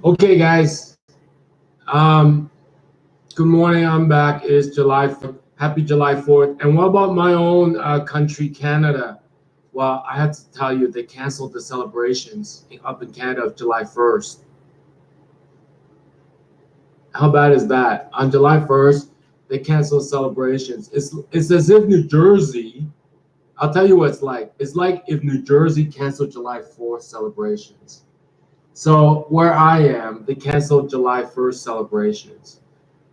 Okay, guys. Um, Good morning. I'm back. It's July 4th. Happy July 4th. And what about my own country, Canada? Well, I had to tell you they canceled the celebrations up in Canada of July 1st. How bad is that? On July 1st, they canceled celebrations. It's as if New Jersey. I'll tell you what it's like. It's like if New Jersey canceled July 4th celebrations. So where I am, they canceled July 1st celebrations.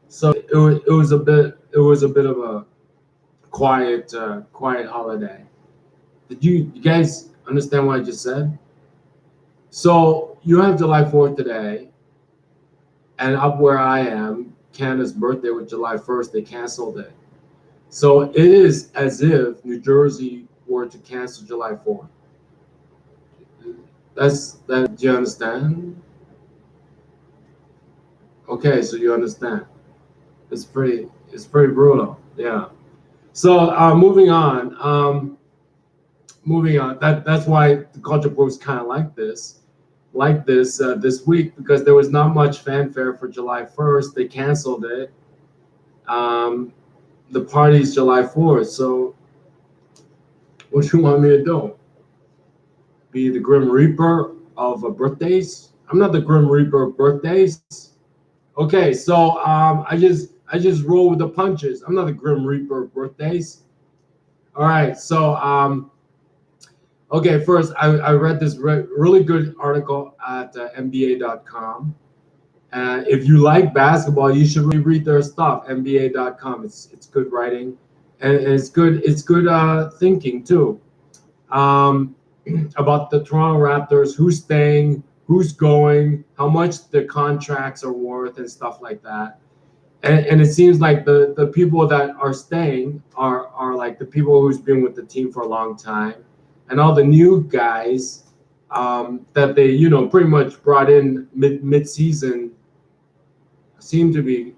So it was a bit of a quiet holiday. Did you guys understand what I just said? So you have July 4th today, and up where I am, Canada's birthday was July 1st. They canceled it. So it is as if New Jersey were to cancel July 4th. That. Do you understand? Okay, so you understand. It's pretty brutal. Yeah. So moving on. That's why the culture books kind of like this week, because there was not much fanfare for July 1st. They canceled it. The party's July 4th. So what do you want me to do? Be the Grim Reaper of birthdays? I'm not the Grim Reaper of birthdays. Okay, so I just roll with the punches. I'm not the Grim Reaper of birthdays. All right, so okay, first, I read this really good article at NBA.com. If you like basketball, you should really read their stuff. NBA.com. It's good writing, and it's good thinking too. Um, about the Toronto Raptors, who's staying, who's going, how much the contracts are worth, and stuff like that. And it seems like the people that are staying are like the people who's been with the team for a long time, and all the new guys that they pretty much brought in mid season seem to be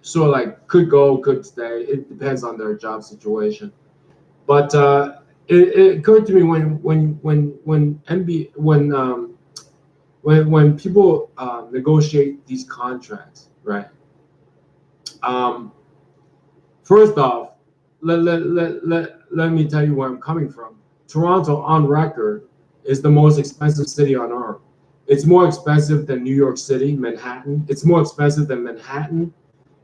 sort of like could go, could stay. It depends on their job situation. But it occurred to me when NBA when people negotiate these contracts, right? Um, First off, let me tell you where I'm coming from. Toronto, on record, is the most expensive city on earth. It's more expensive than New York City, Manhattan. It's more expensive than Manhattan.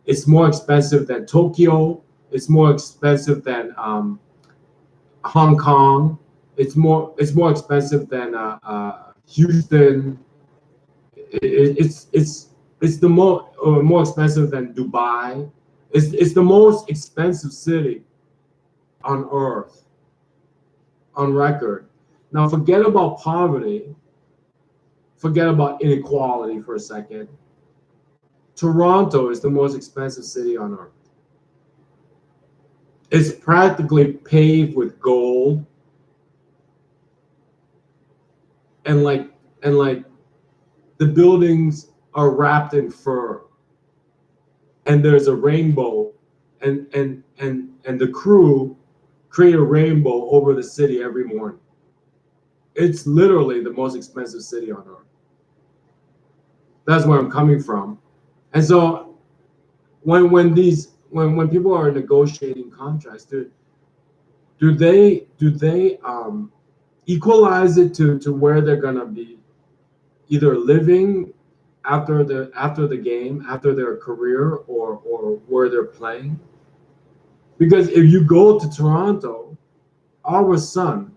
It's more expensive than Tokyo. It's more expensive than Hong Kong. It's more expensive than Houston. It's the more expensive than Dubai. It's the most expensive city on earth, on record. Now forget about poverty, forget about inequality for a second. Toronto is the most expensive city on earth. It's practically paved with gold, and like the buildings are wrapped in fur, and there's a rainbow, and the crew create a rainbow over the city every morning. It's literally the most expensive city on earth. That's where I'm coming from. And so when people are negotiating contracts, do they equalize it to where they're gonna be either living after the game, after their career, or where they're playing? Because if you go to Toronto, all of a sudden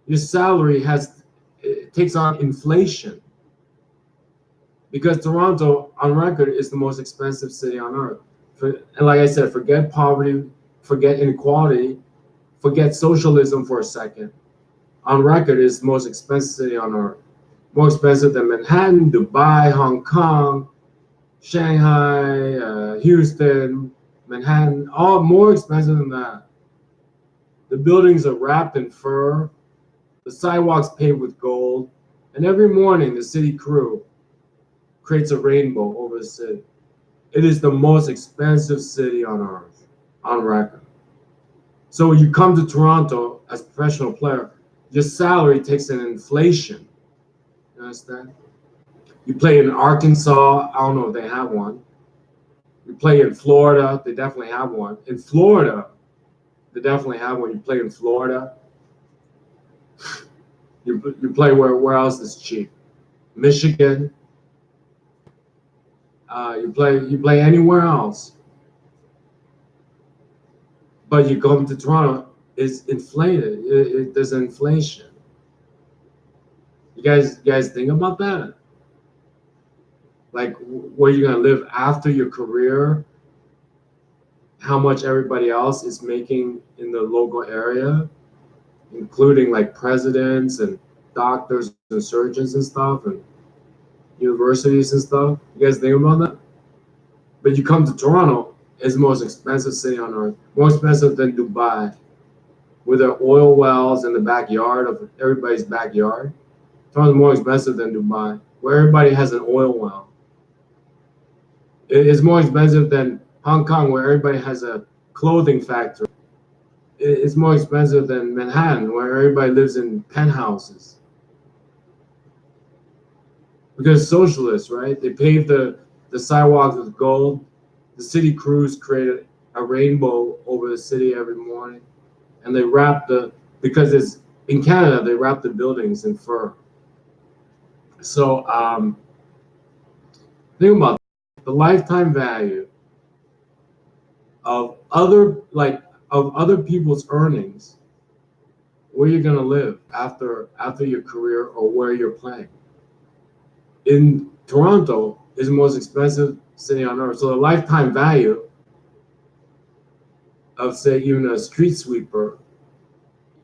your salary takes on inflation, because Toronto, on record, is the most expensive city on earth. And like I said, forget poverty, forget inequality, forget socialism for a second. On record, is the most expensive city on earth. More expensive than Manhattan, Dubai, Hong Kong, Shanghai, Houston, Manhattan, all more expensive than that. The buildings are wrapped in fur, the sidewalks paved with gold, and every morning the city crew creates a rainbow over the city. It is the most expensive city on earth, on record. So when you come to Toronto as a professional player, your salary takes an inflation. You understand? You play in Arkansas, I don't know if they have one. You play in Florida, they definitely have one. In Florida, they definitely have one. You play in Florida. You play where else is cheap? Michigan. You play anywhere else, but you come to Toronto, it's inflated. There's inflation. You guys think about that? Like where you're gonna live after your career, how much everybody else is making in the local area, including like presidents and doctors and surgeons and stuff and universities and stuff. You guys think about that? But you come to Toronto, it's the most expensive city on earth, more expensive than Dubai, with their oil wells in the backyard of everybody's backyard. Toronto's more expensive than Dubai, where everybody has an oil well. It's more expensive than Hong Kong, where everybody has a clothing factory. It's more expensive than Manhattan, where everybody lives in penthouses. Because socialists, right? They paved the sidewalks with gold. The city crews created a rainbow over the city every morning. And they wrap because it's in Canada, they wrap the buildings in fur. So think about the lifetime value of other people's earnings, where you're gonna live after your career or where you're playing. In Toronto is the most expensive city on earth. So the lifetime value of, say, even a street sweeper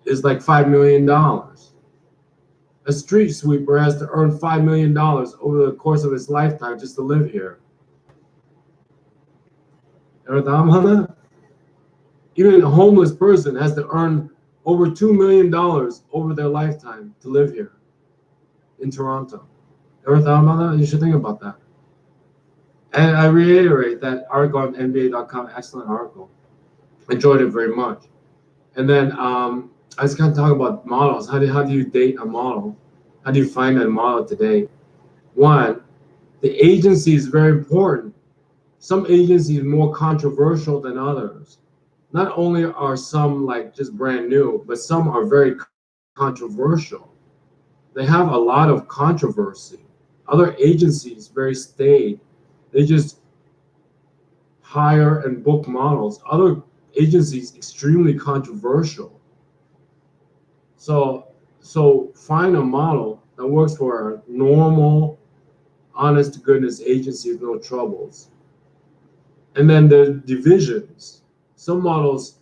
is like $5 million. A street sweeper has to earn $5 million over the course of his lifetime just to live here. Ever thought about that? Even a homeless person has to earn over $2 million over their lifetime to live here in Toronto. Ever thought about that? You should think about that. And I reiterate that article on NBA.com, excellent article. Enjoyed it very much. And then I was going to talk about models. How do you date a model? How do you find a model today? One, the agency is very important. Some agencies are more controversial than others. Not only are some like just brand new, but some are very controversial. They have a lot of controversy. Other agencies, very staid, they just hire and book models. Other agencies, extremely controversial. So find a model that works for a normal, honest to goodness agency with no troubles. And then the divisions. Some models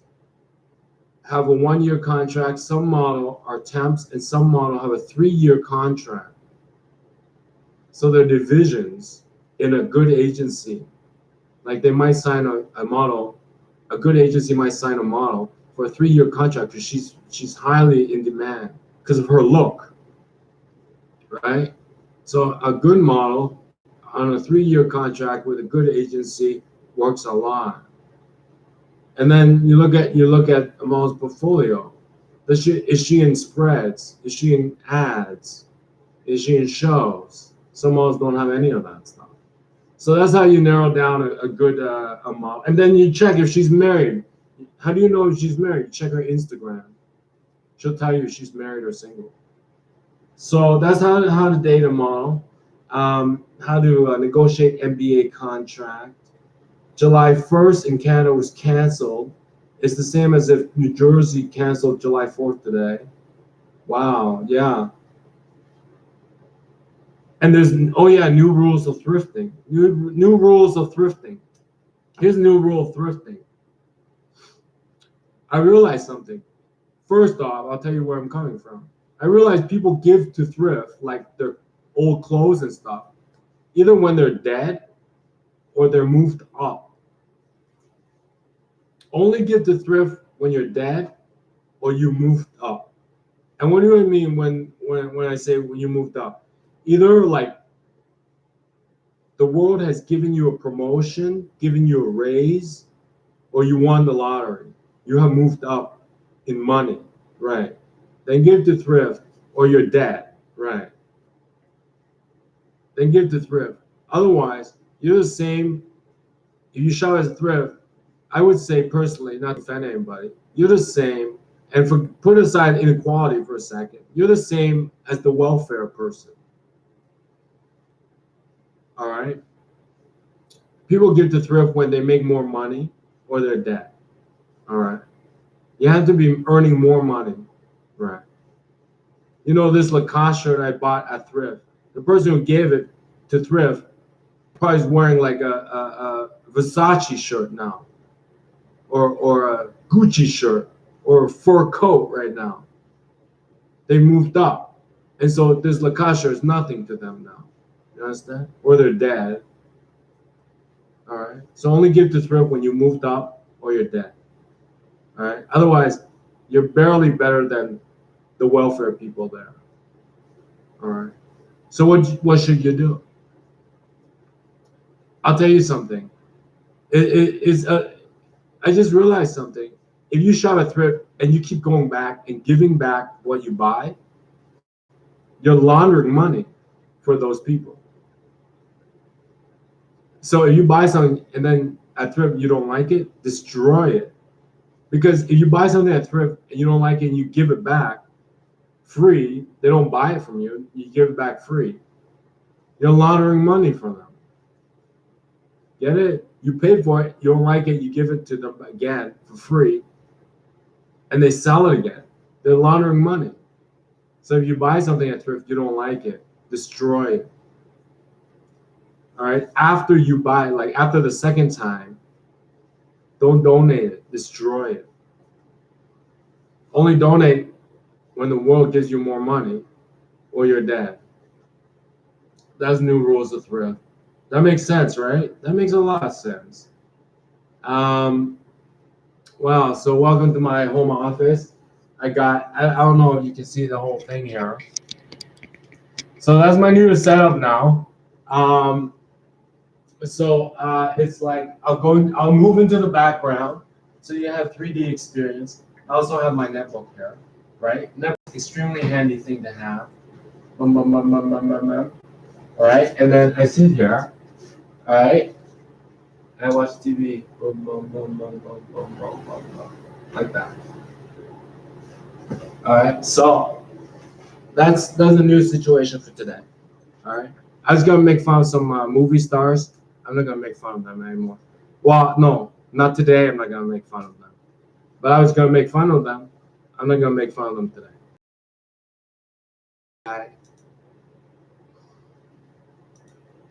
have a 1-year contract, some model are temps, and some model have a 3-year contract. So they're divisions in a good agency. Like they might sign a model, a good agency might sign a model for a 3-year contract because she's highly in demand because of her look, right? So a good model on a 3-year contract with a good agency works a lot. And then you look at a model's portfolio. Is she in spreads? Is she in ads? Is she in shows? Some models don't have any of that stuff. So that's how you narrow down a good a model. And then you check if she's married. How do you know if she's married? Check her Instagram. She'll tell you if she's married or single. So that's how to date a model. How to negotiate NBA contract. July 1st in Canada was canceled. It's the same as if New Jersey canceled July 4th today. Wow, yeah. And there's new rules of thrifting. New rules of thrifting. Here's a new rule of thrifting. I realized something. First off, I'll tell you where I'm coming from. I realized people give to thrift like their old clothes and stuff, either when they're dead or they're moved up. Only give to thrift when you're dead or you moved up. And what do I mean when I say when you moved up? Either like the world has given you a promotion, given you a raise, or you won the lottery. You have moved up in money, right? Then give to thrift or you're dead, right? then give to Thrift. Otherwise, you're the same. If you shop at Thrift, I would say personally, not to offend anybody, you're the same. And for put aside inequality for a second, you're the same as the welfare person. All right. People give to Thrift when they make more money or they're dead. All right. You have to be earning more money. Right. You know, this Lacoste shirt I bought at Thrift, the person who gave it to Thrift probably is wearing like a Versace shirt now, or a Gucci shirt, or a fur coat right now. They moved up. And so this Lacoste shirt is nothing to them now. You understand? Or they're dead. All right. So only give to Thrift when you moved up or you're dead. All right. Otherwise, you're barely better than the welfare people there. All right. So what should you do? I'll tell you something. I just realized something. If you shop at Thrift and you keep going back and giving back what you buy, you're laundering money for those people. So if you buy something and then at Thrift you don't like it, destroy it. Because if you buy something at Thrift and you don't like it and you give it back free, they don't buy it from you, you give it back free. You're laundering money from them. Get it? You paid for it, you don't like it, you give it to them again for free, and they sell it again. They're laundering money. So if you buy something at Thrift, you don't like it, destroy it. All right? After you buy, like after the second time, don't donate it, destroy it. Only donate when the world gives you more money or you're dead. That's new rules of Thrift. That makes sense, right? That makes a lot of sense. Wow, so welcome to my home office. I don't know if you can see the whole thing here. So that's my new setup now. It's like I'll move into the background so you have 3D experience. I also have my netbook here, right? Netbook, extremely handy thing to have. All right, and then I sit here. All right, I watch TV. Boom, boom, boom, boom, boom, boom, boom, boom, boom, like that. All right, so that's the new situation for today. All right, I was gonna make fun of some movie stars. I'm not gonna make fun of them anymore. Well, no, not today. I'm not gonna make fun of them. But I was gonna make fun of them. I'm not gonna make fun of them today.